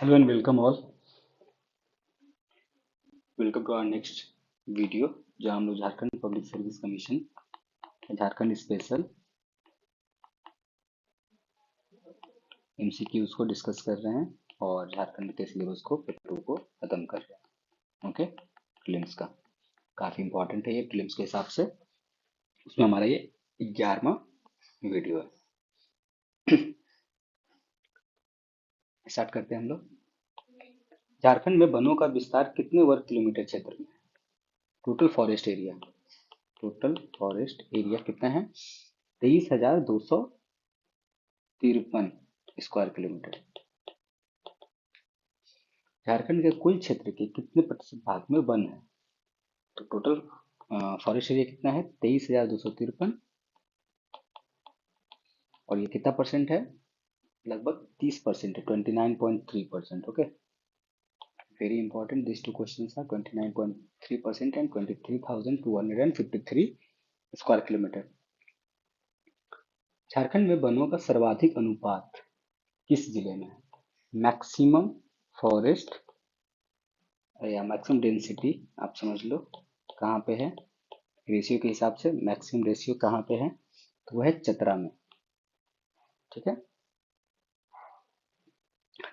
Hello and welcome all. Welcome to our next video जहां हम लोग Jharkhand public service commission Jharkhand special MCQs को discuss कर रहे हैं और झारखंड के सिलेबस को पेपर 2 को खत्म कर रहे हैं। ओके, प्रीलिम्स का काफी इंपॉर्टेंट है ये प्रीलिम्स के हिसाब से। उसमें हमारा ये 11वां वीडियो है। स्टार्ट करते हैं हम लोग। झारखंड में वनों का विस्तार कितने वर्ग किलोमीटर क्षेत्र में है? टोटल फॉरेस्ट एरिया कितना है? 23,253 स्क्वायर किलोमीटर। झारखंड के कुल क्षेत्र के कितने प्रतिशत भाग में वन है? तो टोटल फॉरेस्ट एरिया कितना है? 23,253। और ये कितना परसेंट है? लगभग 30% है, 29.3%। Okay, very important this two questions are 29.3% and 23,253 square kilometre. Jharkhand में वनों का सर्वाधिक अनुपात किस जिले में है? मैक्सिमम फॉरेस्ट या मैक्सिमम डेंसिटी आप समझ लो कहाँ पे है रेशियो के हिसाब से। मैक्सिमम रेशियो कहाँ पे है? तो वह है चतरा में। ठीक है,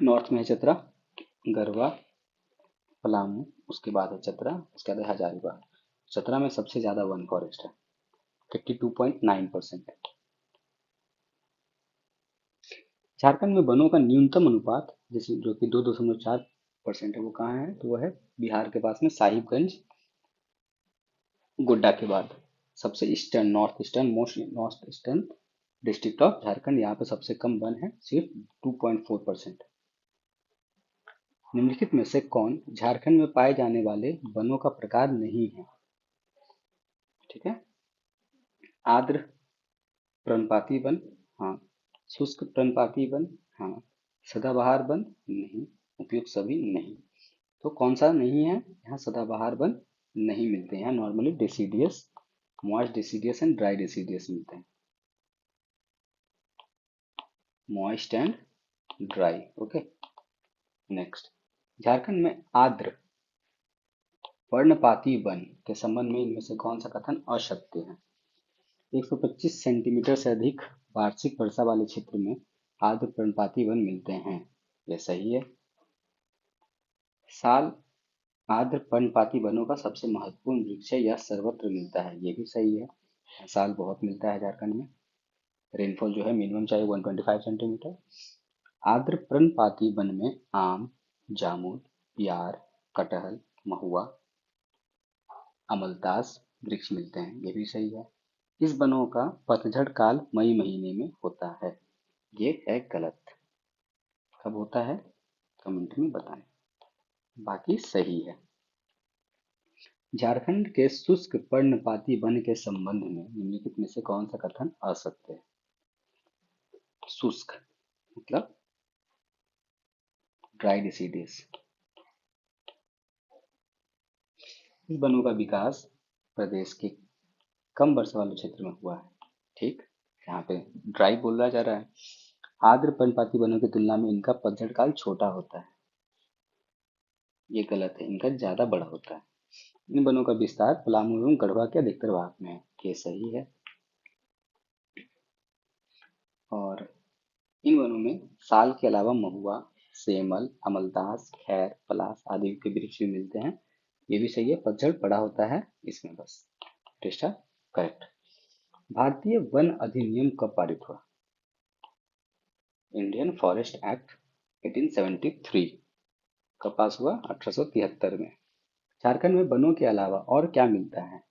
नॉर्थ में है चतरा, गरवा, पलामू, उसके बाद है चतरा, उसके बाद है हजारीबाग। चतरा में सबसे ज्यादा वन फॉरेस्ट है, 52.9%। झारखंड में वनों का न्यूनतम अनुपात जैसे जो कि 2.4% है, वो कहाँ है? तो वह है बिहार के पास में साहिबगंज, गोड्डा के बाद सबसे eastern north eastern district of Jharkhand. यहाँ पे सबसे कम वन है, सिर्फ 2.4%। निम्नलिखित में से कौन झारखंड में पाए जाने वाले वनों का प्रकार नहीं है? ठीक है, आर्द्र पर्णपाती वन, हाँ। शुष्क पर्णपाती वन, हाँ। सदाबहार वन, नहीं। उपयुक्त सभी, नहीं। तो कौन सा नहीं है? यहाँ सदाबहार वन नहीं मिलते हैं। Normally deciduous, moist deciduous and dry deciduous मिलते हैं, moist and dry. Okay, next. Jharkhand में आर्द्र पर्णपाती वन के संबंध में इनमें से कौन सा कथन असत्य है? 125 सेंटीमीटर से अधिक वार्षिक वर्षा वाले क्षेत्र में आर्द्र पर्णपाती वन मिलते हैं, यह सही है। साल आर्द्र पर्णपाती वनों का सबसे महत्वपूर्ण वृक्ष है, यह सर्वत्र मिलता है, ये भी सही है। साल बहुत मिलता है झारखंड में। रेनफॉल जो है मिनिमम चाहिए 125 सेंटीमीटर। आर्द्र पर्णपाती वन में आम, जामुन, प्यार, कटहल, महुआ, अमलतास वृक्ष मिलते हैं, ये भी सही है। इस वनों का पतझड़ काल मई महीने में होता है, ये है गलत। कब होता है? कमेंट में बताएं। बाकी सही है। झारखंड के शुष्क पर्णपाती वन के संबंध में निम्नलिखित में से कौन सा कथन असत्य है? शुष्क मतलब ड्राई डिसीडियस। इस वनों का विकास प्रदेश के कम वर्षा वाले क्षेत्र में हुआ है। ठीक, यहाँ पे ड्राई बोला जा रहा है। आर्द्र पर्णपाती वनों की तुलना में इनका पतझड़ काल छोटा होता है, ये गलत है, इनका ज्यादा बड़ा होता है। इन वनों का विस्तार पलामू एवं गढ़वा के अधिकतर भाग में है, ये सही है। और इन वनों में साल के अलावा महुआ, सेमल, अमलतास, खैर, पलास आदि के वृक्ष भी मिलते हैं, ये भी सही है। पतझड़ बड़ा होता है इसमें, बस टेस्टा करेक्ट। भारतीय वन अधिनियम कब पारित हुआ? इंडियन फॉरेस्ट एक्ट 1873 कब पास हुआ? 1873 में। झारखंड में वनों के अलावा और क्या मिलता है?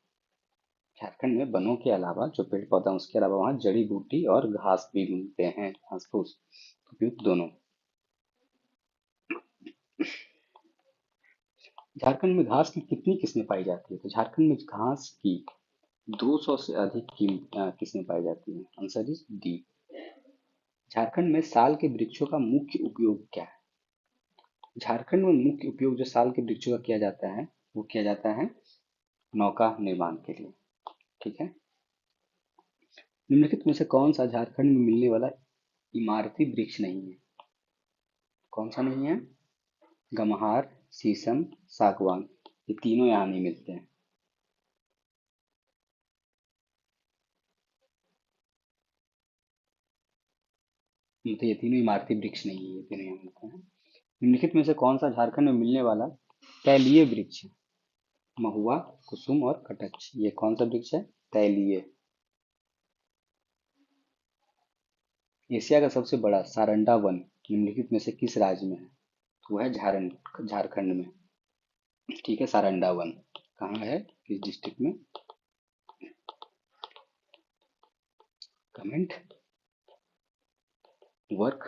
झारखंड में वनों के अलावा जो पेड़ पौधा उसके अलावा वहाँ जड़ी बूटी और घास भी मिलते हैं, घास फूस, उपयुक्त दोनों। झारखंड में घास की कितनी किस्में पाई जाती है? तो झारखंड में घास की 200 से अधिक की किस्में पाई जाती हैं, आंसर इज डी। झारखंड में साल के वृक्षों का मुख्य उपयोग क्या है? झारखंड में मुख्य उपयोग जो साल के वृक्षों का किया जाता है वो किया जाता है नौका निर्माण के लिए। ठीक है, निम्नलिखित में से कौन सा झारखंड में मिलने वाला इमारती वृक्ष नहीं है? कौन सा नहीं है? गमहार, शीशम, सागवान, ये तीनों यहाँ नहीं मिलते हैं। मतलब ये तीनों इमारती वृक्ष नहीं है, ये तीनों यहाँ मिलते हैं। निम्नलिखित में से कौन सा झारखंड में मिलने वाला तैलीय वृक्ष है? महुआ, कुसुम और कटच, ये कौन सा वृक्ष है? तैलीय। एशिया का सबसे बड़ा सारंडा वन निम्नलिखित में से किस राज्य में है? तो वो है झारखंड में। ठीक है, सारंडा वन कहाँ है, किस डिस्ट्रिक्ट में? Comment work.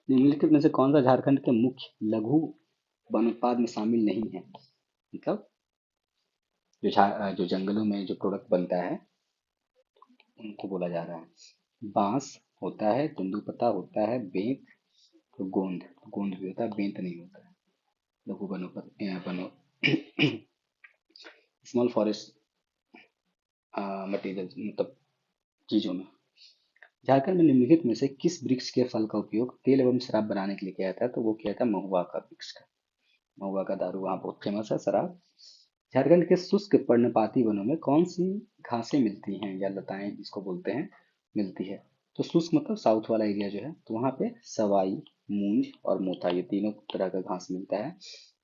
निम्नलिखित में से कौन सा झारखंड के मुख्य लघु वनोत्पाद में शामिल नहीं है? मतलब जो जंगलों में जो प्रोडक्ट बनता है उनको बोला जा रहा है। बांस होता है, तेंदूपत्ता होता है, बेंत, तो गोंद, गोंद भी होता है, बेंत नहीं होता है। लघु वनोपज वनो स्मॉल फॉरेस्ट मटेरियल, मतलब चीजों में। झारखंड में निम्नलिखित में से किस वृक्ष के फल का उपयोग तेल एवं शराब बनाने के लिए किया जाता है? तो वो किया था महुआ का वृक्ष का। महुआ का दारू वहाँ बहुत फेमस है, शराब। झारखंड के शुष्क पर्णपाती वनों में कौन सी घासें मिलती हैं या लताएं जिसको बोलते हैं, मिलती है? तो शुष्क मतलब साउथ वाला एरिया जो है, तो वहाँ पे सवाई, मूंज और मोथा, ये तीनों तरह का घास मिलता है।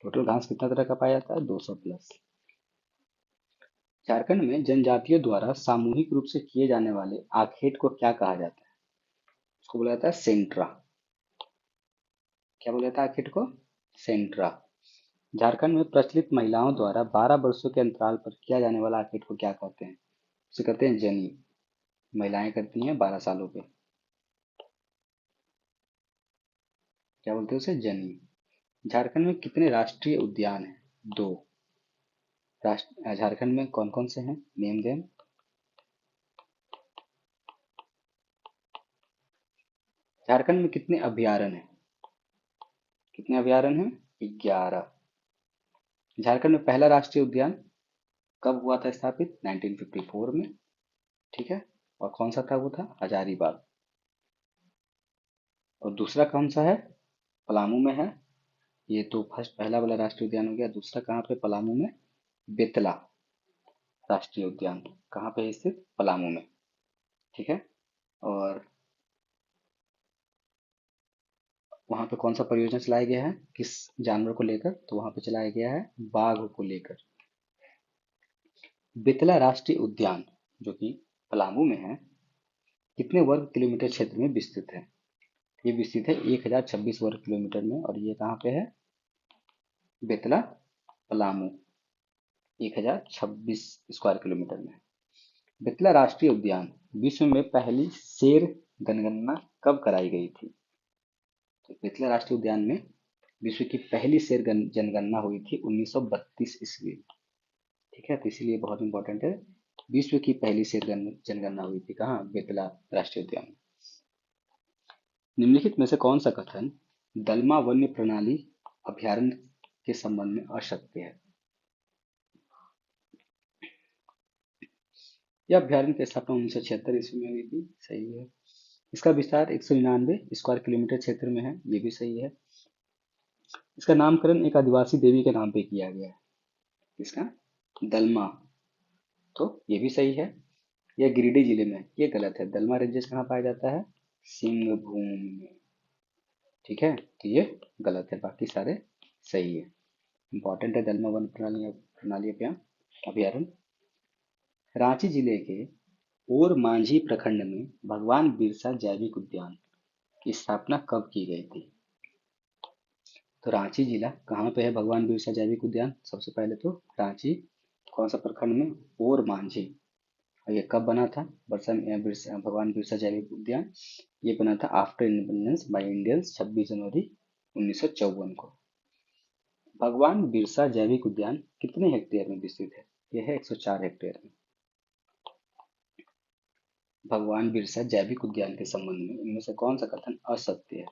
टोटल घास कितना तरह का पाया जाता है? 200 प्लस। झारखंड में जनजातियों द्वारा सामूहिक रूप से किए जाने वाले आखेट को क्या कहा जाता है? उसको बोला जाता है सेंट्रा। क्या बोला जाता है आखेट को? सेंट्रा। झारखंड में प्रचलित महिलाओं द्वारा 12 वर्षों के अंतराल पर किया जाने वाला आखेट को क्या कहते हैं? उसे कहते हैं जनी। महिलाएं करती हैं 12 सालों पे। क्या बोलते हैं उसे? जनी। झारखंड में कितने राष्ट्रीय उद्यान हैं? 2। राष्ट्र झारखंड में कौन कौन से हैं? Name them. झारखंड में कितने अभयारण्य हैं? कितने अभयारण्य हैं? 11। झारखंड में पहला राष्ट्रीय उद्यान कब हुआ था स्थापित? 1954 में। ठीक है, और कौन सा था? वो था हजारीबाग। और दूसरा कौन सा है? पलामू में है। ये तो फर्स्ट पहला वाला राष्ट्रीय उद्यान हो गया। दूसरा कहाँ पे? पलामू में। बेतला राष्ट्रीय उद्यान कहाँ पे है स्थित? पलामू में। ठीक है, और वहाँ पे कौन सा परियोजना चलाया गया है किस जानवर को लेकर? तो वहाँ पे चलाया गया है बाघ को लेकर। बेतला राष्ट्रीय उद्यान जो कि पलामू में है, कितने वर्ग किलोमीटर क्षेत्र में विस्तृत है? ये विस्तृत है 1026 वर्ग किलोमीटर में, और ये कहाँ पे है? बेतला, पलामू, 1026 स्क्वायर किलोमीटर में। बेतला राष्ट्रीय उद्यान विश्व में पहली शेर जनगणना कब कराई गई थी? तो बेतला राष्ट्रीय उद्यान में विश्व की पहली शेर जनगणना हुई थी 1932 ईस्वी में। ठीक है, तो इसीलिए बहुत इंपॉर्टेंट है। विश्व की पहली शेर जनगणना हुई थी कहाँ? बेतला राष्ट्रीय उद्यान में। निम्नलिखित में से कौन सा कथन दलमा वन्य प्रणाली अभयारण्य के संबंध में असत्य है? यह अभयारण्य की स्थापना 1976 ईस्वी में हुई थी, सही है। इसका विस्तार 199 स्क्वायर किलोमीटर क्षेत्र में है, ये भी सही है। इसका नामकरण एक आदिवासी देवी के नाम पे किया गया है। इसका दलमा, तो ये भी सही है। यह गिरिडीह जिले में है, ये गलत है। दलमा रेंजेस कहाँ पाया जाता है? सिंहभूम में। ठीक है, तो ये गलत है, बाकी सारे सही है। इंपॉर्टेंट है दलमा वन प्रणाली प्रणाली अभयारण्य। रांची जिले के और मांझी प्रखंड में भगवान बिरसा जैविक उद्यान की स्थापना कब की गई थी? तो रांची जिला कहाँ पे है भगवान बिरसा जैविक उद्यान? सबसे पहले तो रांची, कौन सा प्रखंड में? और मांझी। और ये कब बना था भगवान बिरसा जैविक उद्यान? ये बना था आफ्टर इंडिपेंडेंस बाय इंडियंस 26 जनवरी 1954 को। भगवान बिरसा जैविक उद्यान कितने हेक्टेयर में विस्तृत है? यह है 104 हेक्टेयर में। भगवान बिरसा जैविक उद्यान के संबंध में इनमें से कौन सा कथन असत्य है?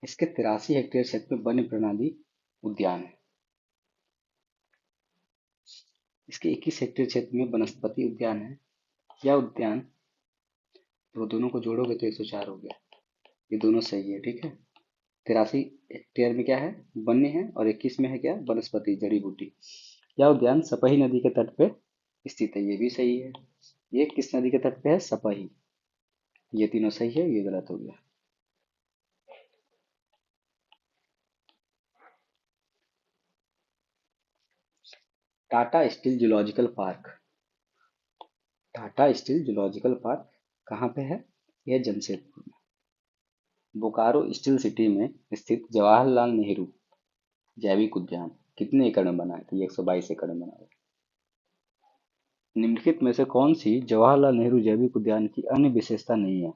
इसके 83 हेक्टेयर क्षेत्र में वन्य प्रणाली उद्यान है। इसके 21 हेक्टेयर क्षेत्र में वनस्पति उद्यान है। यह उद्यान, तो दोनों को जोड़ोगे तो 104 हो गया। ये दोनों सही है, ठीक है। 83 हेक्टेयर में क्या है, वन्य है, और 21 में है क्या, वनस्पति जड़ी बूटी। यह उद्यान सपही नदी के तट पे स्थित है, ये भी सही है। ये किस नदी के तट पे है, सपही। ये तीनों सही है, ये गलत हो गया। Tata steel zoological park, Tata steel zoological park कहाँ पे है, यह जमशेदपुर में। बोकारो स्टील सिटी में स्थित जवाहरलाल नेहरू जैविक उद्यान कितने एकड़ में बना है, तो ये 122 एकड़ में बना है। निम्नलिखित में से कौन सी जवाहरलाल नेहरू जैविक उद्यान की अन्य विशेषता नहीं है,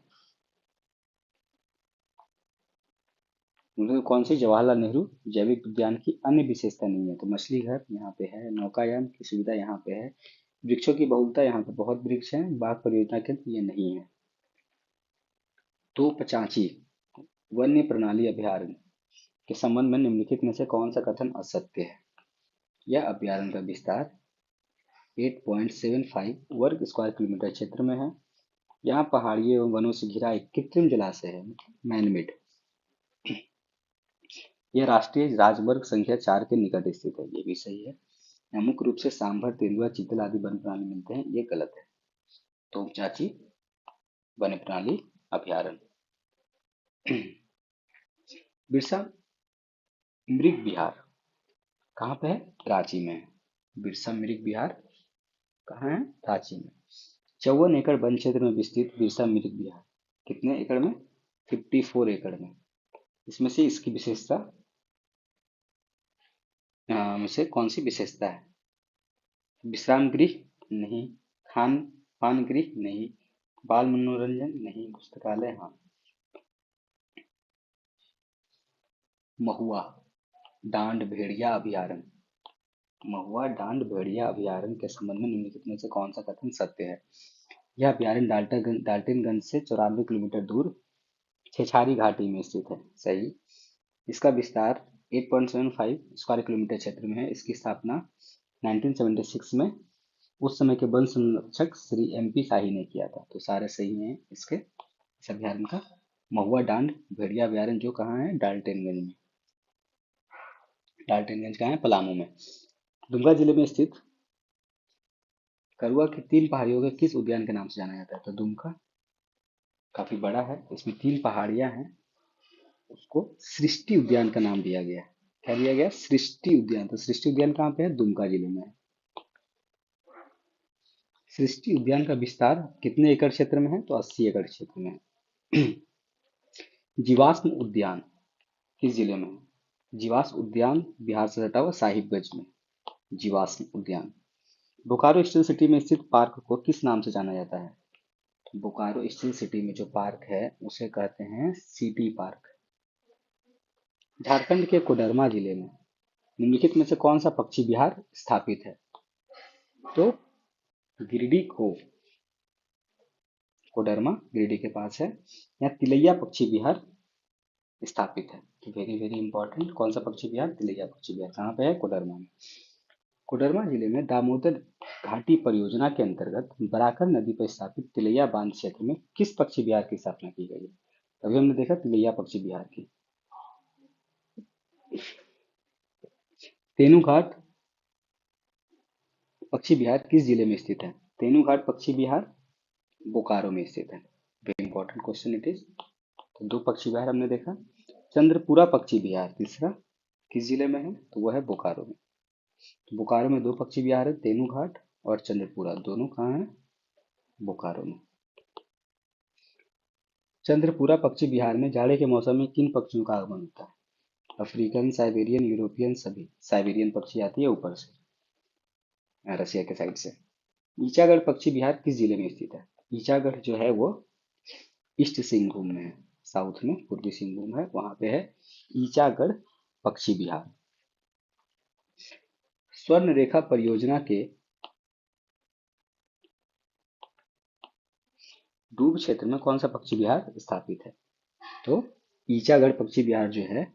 मतलब कौन सी जवाहरलाल नेहरू जैविक उद्यान की अन्य विशेषता नहीं है, तो मछली घर यहाँ पे है, नौकायान की सुविधा यहाँ पे है, वृक्षों की बहुलता यहाँ पे बहुत वृक्ष हैं, बाघ परियोजना केंद्र ये नहीं है। तो पचाची वन्य प्रणाली अभयारण्य के संबंध में निम्नलिखित में से कौन सा कथन असत्य है। यह अभयारण्य का विस्तार 8.75 वर्ग स्क्वायर किलोमीटर क्षेत्र में है। यहाँ पहाड़ियों एवं वनों से घिरा एक कृत्रिम जलाशय है, मैनमेड। यह राष्ट्रीय राजमार्ग संख्या 4 के निकट स्थित है, ये भी सही है। यहाँ मुख्य रूप से सांभर, तेंदुआ, चीतल आदि वन प्राणी मिलते हैं, ये गलत है। तो चाची वन्य प्राणी अभयारण्य। बिरसा मृग विहार कहाँ पे है, रांची में है। बिरसा मृग विहार कहाँ है, रांची में। 54 एकड़ वन क्षेत्र में विस्तृत बिरसा मृग विहार कितने एकड़ में, 54 एकड़ में। इसमें से इसकी विशेषता में से कौन सी विशेषता है, विश्राम गृह नहीं, खान पान गृह नहीं, बाल मनोरंजन नहीं, पुस्तकालय हाँ। महुआ डांड भेड़िया अभयारण्य, महुआ डांड भेड़िया अभयारण्य के संबंध में निम्नलिखित में से कौन सा कथन सत्य है। यह अभयारण्य डाल्टनगंज से 94 किलोमीटर दूर छेछारी घाटी में स्थित है, सही। इसका विस्तार 8.75 स्क्वायर किलोमीटर क्षेत्र में है। इसकी स्थापना 1976 में उस समय के वन संरक्षक श्री MP शाही ने किया था, तो सारे सही हैं इसके। इस अभयारण्य का महुआ डांड भेड़िया अभयारण्य जो कहाँ है, डाल्टनगंज में। डाल्टनगंज कहाँ है, पलामू में। दुमका जिले में स्थित करुआ की 3 पहाड़ियों के किस उद्यान के नाम से जाना जाता है, तो दुमका काफी बड़ा है, इसमें 3 पहाड़ियां हैं, उसको सृष्टि उद्यान का नाम दिया गया। क्या दिया गया, सृष्टि उद्यान। तो सृष्टि उद्यान कहाँ पे है, दुमका जिले में है। सृष्टि उद्यान का विस्तार कितने एकड़ क्षेत्र में है, तो 80 एकड़ क्षेत्र में है। जीवाश्म उद्यान किस जिले में है, जीवाश्म उद्यान बिहार से सटा हुआ साहिबगंज में। जीवाश्म उद्यान। बोकारो स्टील सिटी में स्थित पार्क को किस नाम से जाना जाता है, बोकारो स्टील सिटी में जो पार्क है उसे कहते हैं सिटी पार्क। झारखंड के कोडरमा जिले में निम्नलिखित में से कौन सा पक्षी विहार स्थापित है, तो गिरिडीह खोह, कोडरमा गिरिडीह के पास है। यहाँ तिलैया पक्षी विहार स्थापित है। वेरी वेरी इंपॉर्टेंट, कौन सा पक्षी विहार, तिलैया पक्षी विहार कहाँ पे है, कोडरमा में। कोडरमा जिले में दामोदर घाटी परियोजना के अंतर्गत बराकर नदी पर स्थापित तिलैया बांध क्षेत्र में किस पक्षी विहार की स्थापना की गई है, अभी हमने देखा तिलैया पक्षी विहार की। तेनूघाट पक्षी विहार किस जिले में स्थित है, तेनूघाट पक्षी विहार बोकारो में स्थित है। Very important question it is. तो 2 पक्षी विहार हमने देखा। चंद्रपुरा पक्षी विहार तीसरा किस जिले में है, तो वह है बोकारो में। तो बोकारो में 2 पक्षी विहार है, तेनूघाट और चंद्रपुरा, दोनों कहाँ है, बोकारो में। चंद्रपुरा पक्षी विहार में जाड़े के मौसम में किन पक्षियों का आगमन होता है, अफ्रीकन, साइबेरियन, यूरोपियन, सभी। साइबेरियन पक्षी आती है ऊपर से, रसिया के साइड से। ईचागढ़ पक्षी विहार किस जिले में स्थित है, ईचागढ़ जो है वो ईस्ट सिंहभूम में है, साउथ में पूर्वी सिंहभूम है, वहां पे है ईचागढ़ पक्षी विहार। स्वर्ण रेखा परियोजना के डूब क्षेत्र में कौन सा पक्षी विहार स्थापित है, तो ईचागढ़ पक्षी विहार जो है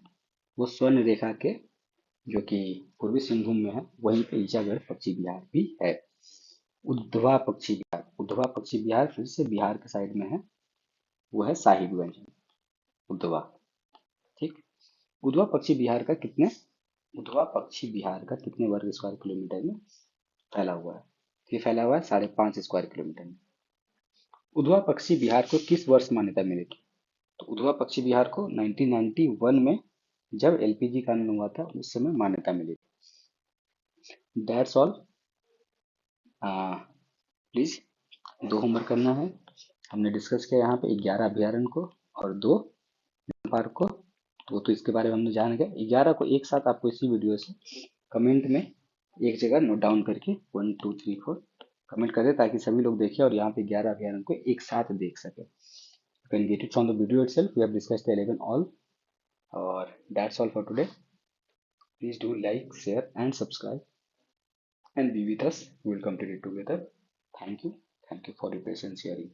वो स्वर्ण रेखा के, जो कि पूर्वी सिंहभूम में है, वहीं पे ईचागढ़ पक्षी विहार भी है। उद्धवा पक्षी विहार, उद्धवा पक्षी विहार फिर से बिहार के साइड में है, वो है साहिबगंज में, उद्धवा। ठीक। उधवा पक्षी बिहार का कितने उधवा पक्षी बिहार का कितने वर्ग स्क्वायर किलोमीटर में फैला हुआ है? ये फैला हुआ है 5.5 स्क्वायर किलोमीटर में। उधवा पक्षी बिहार को किस वर्ष मान्यता मिली थी? तो उधवा पक्षी बिहार को 1991 में, जब एलपीजी कानून हुआ था उस समय मान्यता मिली थी। That's all. प्लीज, दो होमवर्क करना है। हमने डिस्कस किया यहाँ पे 11 अभ्यारण्य को और 2 पार्क को। तो वो तो इसके बारे में हमने जान गए। 11 को एक साथ आपको इसी वीडियो से कमेंट में एक जगह नोट डाउन करके 1 2 3 4 कमेंट कर दे, ताकि सभी लोग देखें और यहाँ पे 11 अभ्यारण्य को एक साथ देख सके। You can get it from the video itself. We have discussed the 11 all. Or that's all for today. Please do like, share, and subscribe, and be with us. We will complete it together. Thank you. Thank you for your patience hearing.